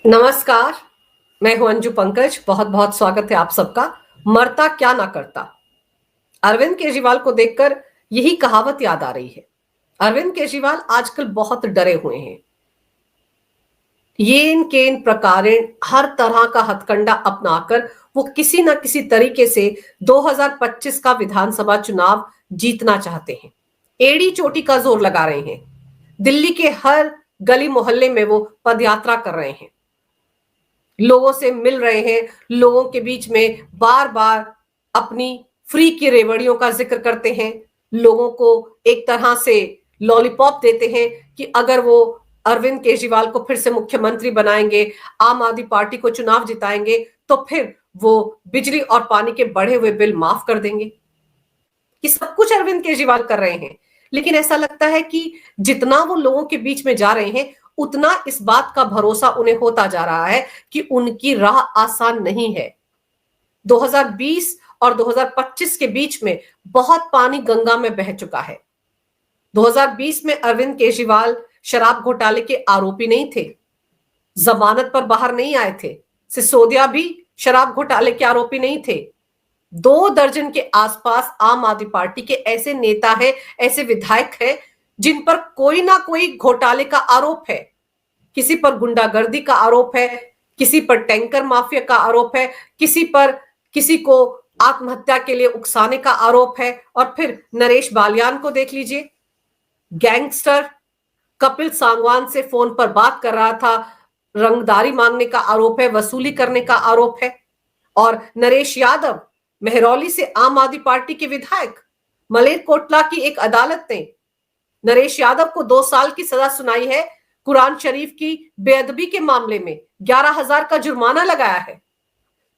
नमस्कार। मैं हूं अंजू पंकज। बहुत बहुत स्वागत है आप सबका। मरता क्या ना करता, अरविंद केजरीवाल को देखकर यही कहावत याद आ रही है। अरविंद केजरीवाल आजकल बहुत डरे हुए हैं। येन केन प्रकारेण हर तरह का हथकंडा अपनाकर वो किसी न किसी तरीके से 2025 का विधानसभा चुनाव जीतना चाहते हैं। एड़ी चोटी का जोर लगा रहे हैं। दिल्ली के हर गली मोहल्ले में वो पदयात्रा कर रहे हैं, लोगों से मिल रहे हैं, लोगों के बीच में बार बार अपनी फ्री की रेवड़ियों का जिक्र करते हैं, लोगों को एक तरह से लॉलीपॉप देते हैं कि अगर वो अरविंद केजरीवाल को फिर से मुख्यमंत्री बनाएंगे, आम आदमी पार्टी को चुनाव जिताएंगे, तो फिर वो बिजली और पानी के बढ़े हुए बिल माफ कर देंगे। ये सब कुछ अरविंद केजरीवाल कर रहे हैं, लेकिन ऐसा लगता है कि जितना वो लोगों के बीच में जा रहे हैं, उतना इस बात का भरोसा उन्हें होता जा रहा है कि उनकी राह आसान नहीं है। 2020 और 2025 के बीच में बहुत पानी गंगा में बह चुका है। 2020 में अरविंद केजरीवाल शराब घोटाले के आरोपी नहीं थे, जमानत पर बाहर नहीं आए थे। सिसोदिया भी शराब घोटाले के आरोपी नहीं थे। 2 दर्जन के आसपास आम आदमी पार्टी के ऐसे नेता हैं, ऐसे विधायक हैं जिन पर कोई ना कोई घोटाले का आरोप है। किसी पर गुंडागर्दी का आरोप है, किसी पर टैंकर माफिया का आरोप है, किसी को आत्महत्या के लिए उकसाने का आरोप है। और फिर नरेश बालियान को देख लीजिए, गैंगस्टर कपिल सांगवान से फोन पर बात कर रहा था, रंगदारी मांगने का आरोप है, वसूली करने का आरोप है। और नरेश यादव मेहरौली से आम आदमी पार्टी के विधायक, मलेरकोटला की एक अदालत ने नरेश यादव को 2 साल की सजा सुनाई है। कुरान शरीफ की बेअदबी के मामले में 11,000 का जुर्माना लगाया है।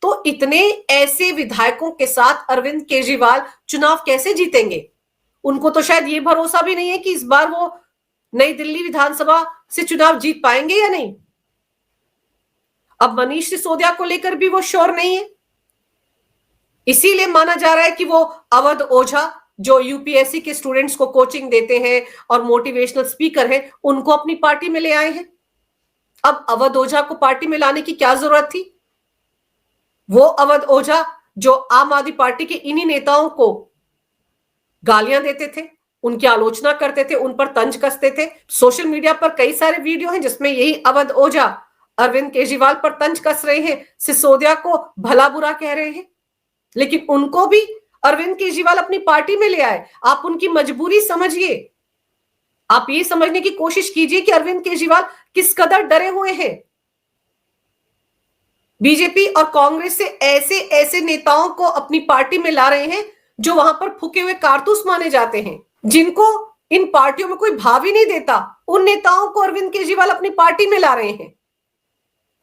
तो इतने ऐसे विधायकों के साथ अरविंद केजरीवाल चुनाव कैसे जीतेंगे? उनको तो शायद ये भरोसा भी नहीं है कि इस बार वो नई दिल्ली विधानसभा से चुनाव जीत पाएंगे या नहीं। अब मनीष सिसोदिया को लेकर भी वो श्योर नहीं है। इसीलिए माना जा रहा है कि वो अवध ओझा, जो यूपीएससी के स्टूडेंट्स को कोचिंग देते हैं और मोटिवेशनल स्पीकर हैं, उनको अपनी पार्टी में ले आए हैं। अब अवध ओझा को पार्टी में लाने की क्या जरूरत थी? वो अवध ओझा जो आम आदमी पार्टी के इन्हीं नेताओं को गालियां देते थे, उनकी आलोचना करते थे, उन पर तंज कसते थे। सोशल मीडिया पर कई सारे वीडियो हैं जिसमें यही अवध ओझा अरविंद केजरीवाल पर तंज कस रहे हैं, सिसोदिया को भला बुरा कह रहे हैं। लेकिन उनको भी अरविंद केजरीवाल अपनी पार्टी में ले आए। आप उनकी मजबूरी समझिए। आप ये समझने की कोशिश कीजिए कि अरविंद केजरीवाल किस कदर डरे हुए हैं। बीजेपी और कांग्रेस से ऐसे ऐसे नेताओं को अपनी पार्टी में ला रहे हैं जो वहां पर फूके हुए कारतूस माने जाते हैं, जिनको इन पार्टियों में कोई भाव ही नहीं देता। उन नेताओं को अरविंद केजरीवाल अपनी पार्टी में ला रहे हैं।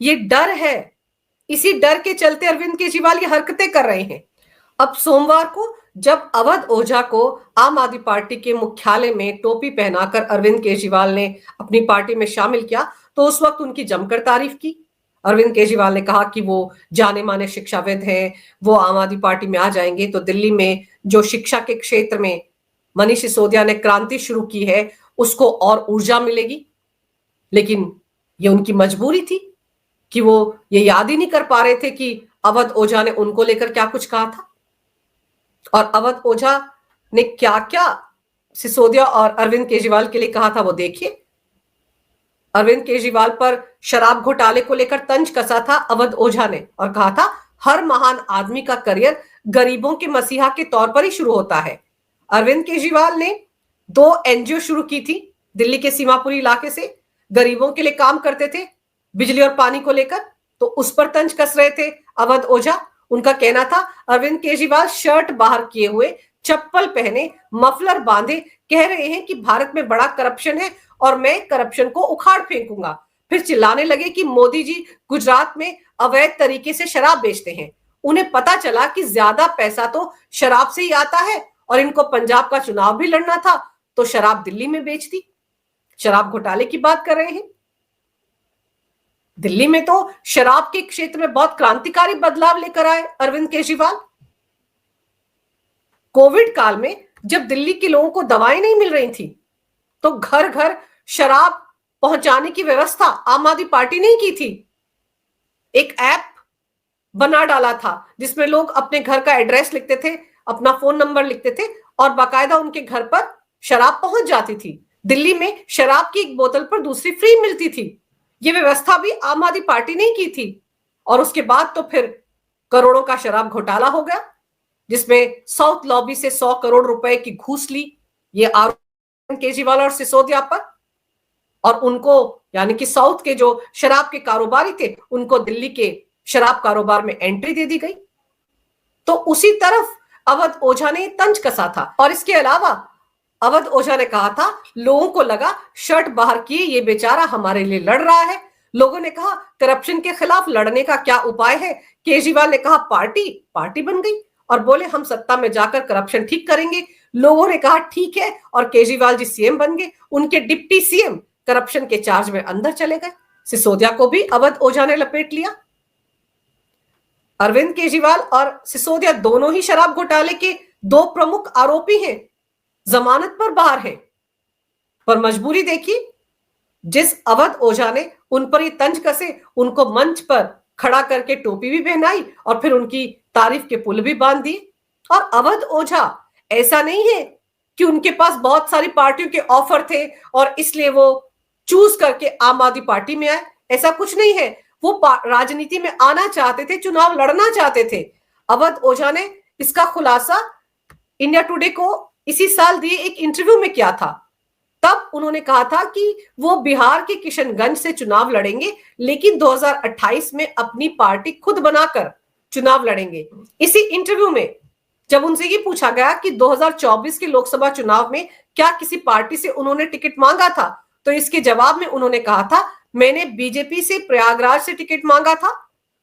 ये डर है, इसी डर के चलते अरविंद केजरीवाल ये हरकतें कर रहे हैं। अब सोमवार को जब अवध ओझा को आम आदमी पार्टी के मुख्यालय में टोपी पहनाकर अरविंद केजरीवाल ने अपनी पार्टी में शामिल किया, तो उस वक्त उनकी जमकर तारीफ की। अरविंद केजरीवाल ने कहा कि वो जाने माने शिक्षाविद हैं, वो आम आदमी पार्टी में आ जाएंगे तो दिल्ली में जो शिक्षा के क्षेत्र में मनीष सिसोदिया ने क्रांति शुरू की है, उसको और ऊर्जा मिलेगी। लेकिन ये उनकी मजबूरी थी कि वो ये याद ही नहीं कर पा रहे थे कि अवध ओझा ने उनको लेकर क्या कुछ कहा था और अवध ओझा ने क्या क्या सिसोदिया और अरविंद केजरीवाल के लिए कहा था। वो देखिए, अरविंद केजरीवाल पर शराब घोटाले को लेकर तंज कसा था अवध ओझा ने और कहा था हर महान आदमी का करियर गरीबों के मसीहा के तौर पर ही शुरू होता है। अरविंद केजरीवाल ने 2 एनजीओ शुरू की थी दिल्ली के सीमापुरी इलाके से, गरीबों के लिए काम करते थे बिजली और पानी को लेकर, तो उस पर तंज कस रहे थे अवध ओझा। उनका कहना था अरविंद केजरीवाल शर्ट बाहर किए हुए, चप्पल पहने, मफलर बांधे कह रहे हैं कि भारत में बड़ा करप्शन है और मैं करप्शन को उखाड़ फेंकूंगा। फिर चिल्लाने लगे कि मोदी जी गुजरात में अवैध तरीके से शराब बेचते हैं। उन्हें पता चला कि ज्यादा पैसा तो शराब से ही आता है और इनको पंजाब का चुनाव भी लड़ना था, तो शराब दिल्ली में बेच दी। शराब घोटाले की बात कर रहे हैं। दिल्ली में तो शराब के क्षेत्र में बहुत क्रांतिकारी बदलाव लेकर आए अरविंद केजरीवाल। कोविड काल में जब दिल्ली के लोगों को दवाएं नहीं मिल रही थी, तो घर घर शराब पहुंचाने की व्यवस्था आम आदमी पार्टी ने की थी। एक ऐप बना डाला था जिसमें लोग अपने घर का एड्रेस लिखते थे, अपना फोन नंबर लिखते थे और बाकायदा उनके घर पर शराब पहुंच जाती थी। दिल्ली में शराब की एक बोतल पर दूसरी फ्री मिलती थी। ये व्यवस्था भी आम आदमी पार्टी ने की थी। और उसके बाद तो फिर करोड़ों का शराब घोटाला हो गया, जिसमें साउथ लॉबी से 100 करोड़ रुपए की घूस ली ये आरोप केजरीवाल और सिसोदिया पर। और उनको यानी कि साउथ के जो शराब के कारोबारी थे उनको दिल्ली के शराब कारोबार में एंट्री दे दी गई। तो उसी तरफ अवध ओझा ने तंज कसा था। और इसके अलावा अवध ओझा ने कहा था, लोगों को लगा शर्ट बाहर किए ये बेचारा हमारे लिए लड़ रहा है। लोगों ने कहा करप्शन के खिलाफ लड़ने का क्या उपाय है। केजरीवाल ने कहा पार्टी बन गई और बोले हम सत्ता में जाकर करप्शन ठीक करेंगे। लोगों ने कहा ठीक है और केजरीवाल जी सीएम बन गए। उनके डिप्टी सीएम करप्शन के चार्ज में अंदर चले गए। सिसोदिया को भी अवध ओझा ने लपेट लिया। अरविंद केजरीवाल और सिसोदिया दोनों ही शराब घोटाले के दो प्रमुख आरोपी हैं, जमानत पर बाहर हैं। पर मजबूरी देखिए, जिस अवध ओझा ने उन पर ये तंज कसे, उनको मंच पर खड़ा करके टोपी भी पहनाई और फिर उनकी तारीफ के पुल भी बांध दिए। और अवध ओझा ऐसा नहीं है कि उनके पास बहुत सारी पार्टियों के ऑफर थे और इसलिए वो चूज करके आम आदमी पार्टी में आए। ऐसा कुछ नहीं है। वो राजनीति में आना चाहते थे, चुनाव लड़ना चाहते थे। अवध ओझा ने इसका खुलासा इंडिया टुडे को इसी साल दिए एक इंटरव्यू में किया था। तब उन्होंने कहा था कि वो बिहार के किशनगंज से चुनाव लड़ेंगे, लेकिन 2028 में अपनी पार्टी खुद बनाकर चुनाव लड़ेंगे। इसी इंटरव्यू में जब उनसे ये पूछा गया कि 2024 के लोकसभा चुनाव में क्या किसी पार्टी से उन्होंने टिकट मांगा था, तो इसके जवाब में उन्होंने कहा था, मैंने बीजेपी से प्रयागराज से टिकट मांगा था,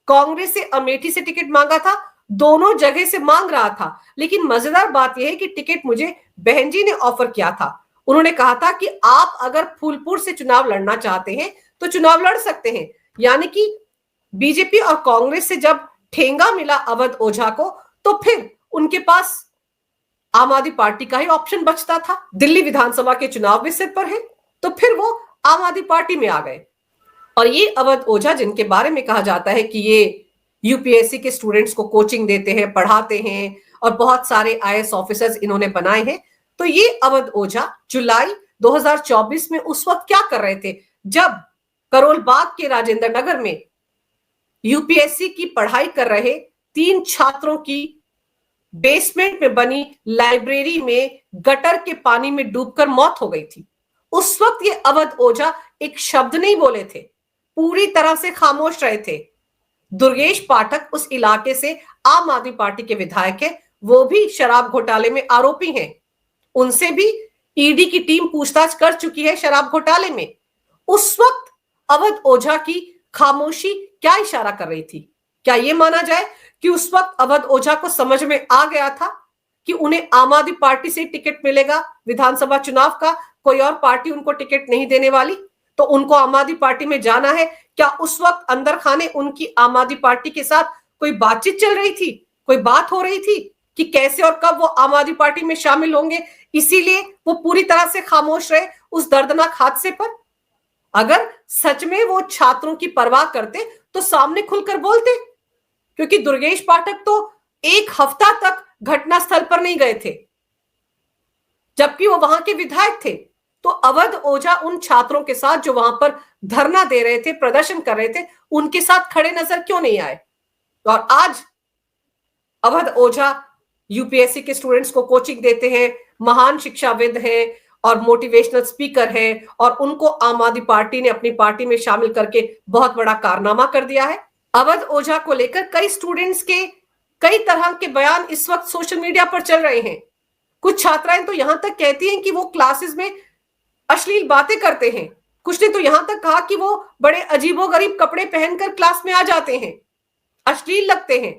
कांग्रेस से अमेठी से टिकट मांगा था, दोनों जगह से मांग रहा था, लेकिन मजेदार बात यह है कि टिकट मुझे बहन जी ने ऑफर किया था। उन्होंने कहा था कि आप अगर फूलपुर से चुनाव लड़ना चाहते हैं तो चुनाव लड़ सकते हैं। यानी कि बीजेपी और कांग्रेस से जब ठेंगा मिला अवध ओझा को, तो फिर उनके पास आम आदमी पार्टी का ही ऑप्शन बचता था। दिल्ली विधानसभा के चुनाव भी सिर पर है, तो फिर वो आम आदमी पार्टी में आ गए। और ये अवध ओझा जिनके बारे में कहा जाता है कि ये यूपीएससी के स्टूडेंट्स को कोचिंग देते हैं, पढ़ाते हैं और बहुत सारे आईएएस ऑफिसर्स इन्होंने बनाए हैं। तो ये अवध ओझा जुलाई 2024 में उस वक्त क्या कर रहे थे, जब करोल बाग के राजेंद्र नगर में यूपीएससी की पढ़ाई कर रहे 3 छात्रों की बेसमेंट में बनी लाइब्रेरी में गटर के पानी में डूबकर मौत हो गई थी। उस वक्त ये अवध ओझा एक शब्द नहीं बोले थे, पूरी तरह से खामोश रहे थे। दुर्गेश पाठक उस इलाके से आम आदमी पार्टी के विधायक है, वो भी शराब घोटाले में आरोपी हैं। उनसे भी ईडी की टीम पूछताछ कर चुकी है शराब घोटाले में। उस वक्त अवध ओझा की खामोशी क्या इशारा कर रही थी? क्या यह माना जाए कि उस वक्त अवध ओझा को समझ में आ गया था कि उन्हें आम आदमी पार्टी से टिकट मिलेगा विधानसभा चुनाव का, कोई और पार्टी उनको टिकट नहीं देने वाली, तो उनको आम आदमी पार्टी में जाना है? क्या उस वक्त अंदर खाने उनकी आम आदमी पार्टी के साथ कोई बातचीत चल रही थी, कोई बात हो रही थी कि कैसे और कब वो आम आदमी पार्टी में शामिल होंगे? इसीलिए वो पूरी तरह से खामोश रहे उस दर्दनाक हादसे पर। अगर सच में वो छात्रों की परवाह करते तो सामने खुलकर बोलते, क्योंकि दुर्गेश पाठक तो 1 हफ्ता तक घटनास्थल पर नहीं गए थे, जबकि वो वहां के विधायक थे। तो अवध ओझा उन छात्रों के साथ जो वहां पर धरना दे रहे थे, प्रदर्शन कर रहे थे, उनके साथ खड़े नजर क्यों नहीं आए? और आज अवध ओझा यूपीएससी के स्टूडेंट्स को कोचिंग देते हैं, महान शिक्षाविद हैं और मोटिवेशनल स्पीकर हैं, और उनको आम आदमी पार्टी ने अपनी पार्टी में शामिल करके बहुत बड़ा कारनामा कर दिया है। अवध ओझा को लेकर कई स्टूडेंट्स के कई तरह के बयान इस वक्त सोशल मीडिया पर चल रहे हैं। कुछ छात्राएं तो यहां तक कहती हैं कि वो क्लासेस में अश्लील बातें करते हैं। कुछ ने तो यहां तक कहा कि वो बड़े अजीबोगरीब कपड़े पहनकर क्लास में आ जाते हैं, अश्लील लगते हैं।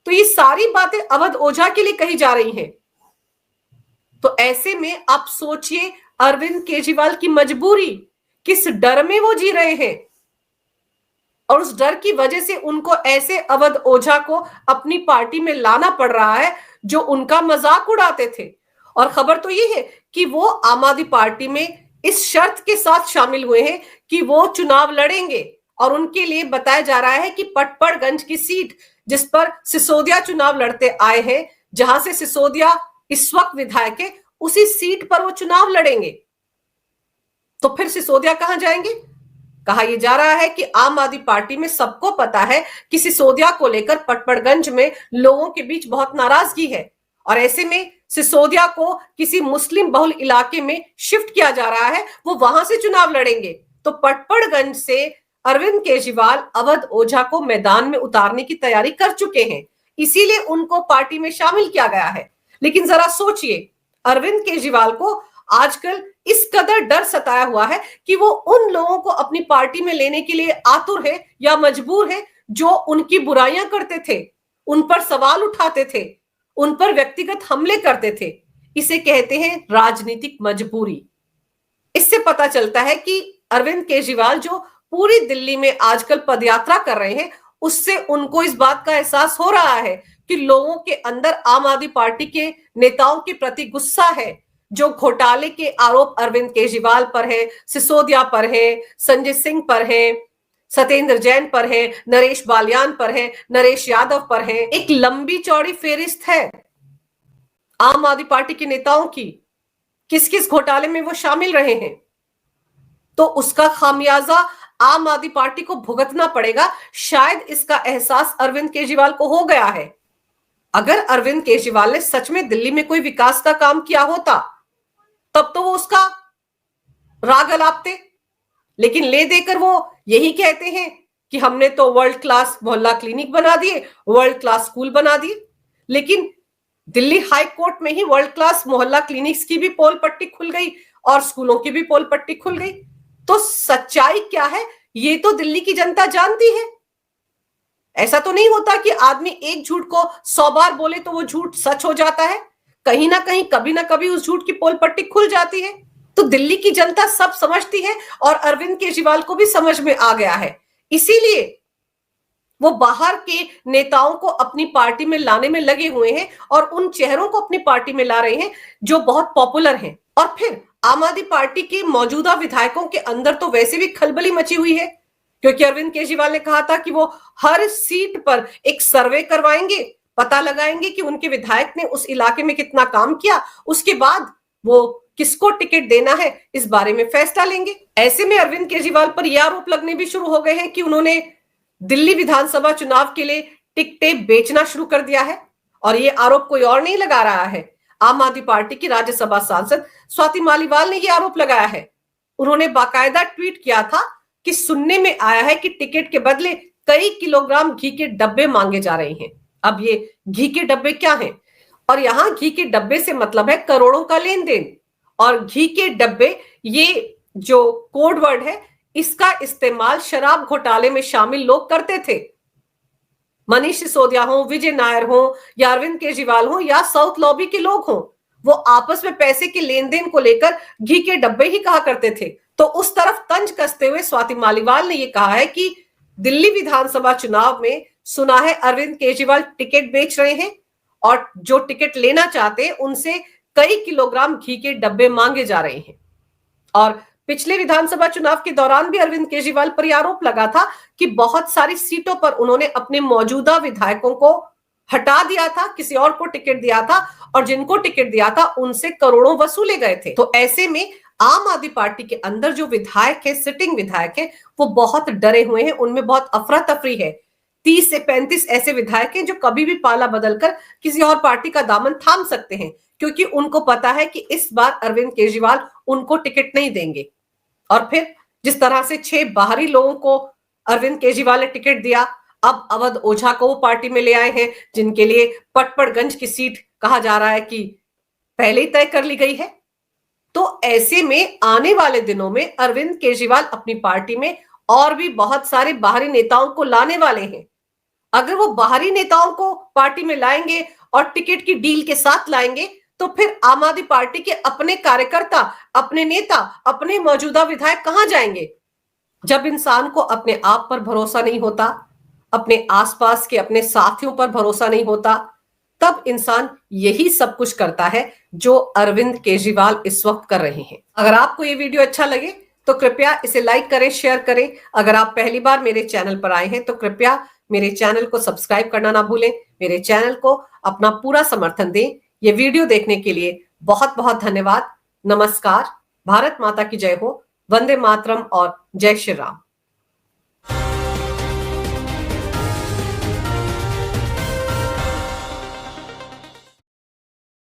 तो ये सारी बातें अवध ओझा के लिए कही जा रही हैं। तो ऐसे में आप सोचिए अरविंद केजरीवाल की मजबूरी, किस डर में वो जी रहे हैं, और उस डर की वजह से उनको ऐसे अवध ओझा को अपनी पार्टी में लाना पड़ रहा है जो उनका मजाक उड़ाते थे। और खबर तो ये है कि वो आम आदमी पार्टी में इस शर्त के साथ शामिल हुए हैं कि वो चुनाव लड़ेंगे और उनके लिए बताया जा रहा है कि पटपड़गंज की सीट जिस पर सिसोदिया चुनाव लड़ते आए हैं, जहां से सिसोदिया इस वक्त विधायक है, उसी सीट पर वो चुनाव लड़ेंगे। तो फिर सिसोदिया कहां जाएंगे? कहा यह जा रहा है कि आम आदमी पार्टी में सबको पता है कि सिसोदिया को लेकर पटपड़गंज में लोगों के बीच बहुत नाराजगी है और ऐसे में सिसोदिया को किसी मुस्लिम बहुल इलाके में शिफ्ट किया जा रहा है, वो वहां से चुनाव लड़ेंगे। तो पटपड़गंज से अरविंद केजरीवाल अवध ओझा को मैदान में उतारने की तैयारी कर चुके हैं, इसीलिए उनको पार्टी में शामिल किया गया है। लेकिन जरा सोचिए, अरविंद केजरीवाल को आजकल इस कदर डर सताया हुआ है कि वो उन लोगों को अपनी पार्टी में लेने के लिए आतुर है या मजबूर है जो उनकी बुराइयां करते थे, उन पर सवाल उठाते थे, उन पर व्यक्तिगत हमले करते थे। इसे कहते हैं राजनीतिक मजबूरी। इससे पता चलता है कि अरविंद केजरीवाल जो पूरी दिल्ली में आजकल पदयात्रा कर रहे हैं, उससे उनको इस बात का एहसास हो रहा है कि लोगों के अंदर आम आदमी पार्टी के नेताओं के प्रति गुस्सा है। जो घोटाले के आरोप अरविंद केजरीवाल पर है, सिसोदिया पर है, संजय सिंह पर है, सत्येंद्र जैन पर है, नरेश बालियान पर है, नरेश यादव पर है, एक लंबी चौड़ी फेरिस्त है आम आदमी पार्टी के नेताओं की, किस किस घोटाले में वो शामिल रहे हैं। तो उसका खामियाजा आम आदमी पार्टी को भुगतना पड़ेगा। शायद इसका एहसास अरविंद केजरीवाल को हो गया है। अगर अरविंद केजरीवाल ने सच में दिल्ली में कोई विकास का काम किया होता तब तो वो उसका राग अलापते, लेकिन ले देकर वो यही कहते हैं कि हमने तो वर्ल्ड क्लास मोहल्ला क्लिनिक बना दिए, वर्ल्ड क्लास स्कूल बना दिए। लेकिन दिल्ली हाई कोर्ट में ही वर्ल्ड क्लास मोहल्ला क्लिनिक्स की भी पोल पट्टी खुल गई और स्कूलों की भी पोल पट्टी खुल गई। तो सच्चाई क्या है ये तो दिल्ली की जनता जानती है। ऐसा तो नहीं होता कि आदमी एक झूठ को 100 बार बोले तो वो झूठ सच हो जाता है। कहीं ना कहीं कभी ना कभी उस झूठ की पोल पट्टी खुल जाती है। तो दिल्ली की जनता सब समझती है और अरविंद केजरीवाल को भी समझ में आ गया है, इसीलिए वो बाहर के नेताओं को अपनी पार्टी में लाने में लगे हुए हैं और उन चेहरों को अपनी पार्टी में ला रहे हैं जो बहुत पॉपुलर हैं। और फिर आम आदमी पार्टी के मौजूदा विधायकों के अंदर तो वैसे भी खलबली मची हुई है, क्योंकि अरविंद केजरीवाल ने कहा था कि वो हर सीट पर एक सर्वे करवाएंगे, पता लगाएंगे कि उनके विधायक ने उस इलाके में कितना काम किया, उसके बाद वो किसको टिकट देना है इस बारे में फैसला लेंगे। ऐसे में अरविंद केजरीवाल पर यह आरोप लगने भी शुरू हो गए हैं कि उन्होंने दिल्ली विधानसभा चुनाव के लिए टिकटें बेचना शुरू कर दिया है। और ये आरोप कोई और नहीं लगा रहा है, आम आदमी पार्टी की राज्यसभा सांसद स्वाति मालीवाल ने यह आरोप लगाया है। उन्होंने बाकायदा ट्वीट किया था कि सुनने में आया है कि टिकट के बदले कई किलोग्राम घी के डब्बे मांगे जा रहे हैं। अब ये घी के डब्बे क्या हैं? और यहां घी के डब्बे से मतलब है करोड़ों का लेन देन। और घी के डब्बे ये जो कोड वर्ड है, इसका इस्तेमाल शराब घोटाले में शामिल लोग करते थे। मनीष सिसोदिया हो, विजय नायर हो या अरविंद केजरीवाल हो या साउथ लॉबी के लोग हो, वो आपस में पैसे के लेन देन को लेकर घी के डब्बे ही कहा करते थे। तो उस तरफ तंज कसते हुए स्वाति मालीवाल ने यह कहा है कि दिल्ली विधानसभा चुनाव में सुना है अरविंद केजरीवाल टिकट बेच रहे हैं और जो टिकट लेना चाहते हैं उनसे कई किलोग्राम घी के डब्बे मांगे जा रहे हैं। और पिछले विधानसभा चुनाव के दौरान भी अरविंद केजरीवाल पर यह आरोप लगा था कि बहुत सारी सीटों पर उन्होंने अपने मौजूदा विधायकों को हटा दिया था, किसी और को टिकट दिया था और जिनको टिकट दिया था उनसे करोड़ों वसूले गए थे। तो ऐसे में आम आदमी पार्टी के अंदर जो विधायक है, सिटिंग विधायक है, वो बहुत डरे हुए हैं, उनमें बहुत अफरा तफरी है। 30 से 35 ऐसे विधायक हैं जो कभी भी पाला बदलकर किसी और पार्टी का दामन थाम सकते हैं, क्योंकि उनको पता है कि इस बार अरविंद केजरीवाल उनको टिकट नहीं देंगे। और फिर जिस तरह से 6 बाहरी लोगों को अरविंद केजरीवाल ने टिकट दिया, अब अवध ओझा को वो पार्टी में ले आए हैं जिनके लिए पटपड़गंज की सीट कहा जा रहा है कि पहले ही तय कर ली गई है। तो ऐसे में आने वाले दिनों में अरविंद केजरीवाल अपनी पार्टी में और भी बहुत सारे बाहरी नेताओं को लाने वाले हैं। अगर वो बाहरी नेताओं को पार्टी में लाएंगे और टिकट की डील के साथ लाएंगे तो फिर आम आदमी पार्टी के अपने कार्यकर्ता, अपने नेता, अपने मौजूदा विधायक कहां जाएंगे? जब इंसान को अपने आप पर भरोसा नहीं होता, अपने आसपास के अपने साथियों पर भरोसा नहीं होता, तब इंसान यही सब कुछ करता है जो अरविंद केजरीवाल इस वक्त कर रहे हैं। अगर आपको ये वीडियो अच्छा लगे तो कृपया इसे लाइक करें, शेयर करें। अगर आप पहली बार मेरे चैनल पर आए हैं तो कृपया मेरे चैनल को सब्सक्राइब करना ना भूलें। मेरे चैनल को अपना पूरा समर्थन दें। ये वीडियो देखने के लिए बहुत बहुत धन्यवाद। नमस्कार। भारत माता की जय हो। वंदे मातरम और जय श्री राम।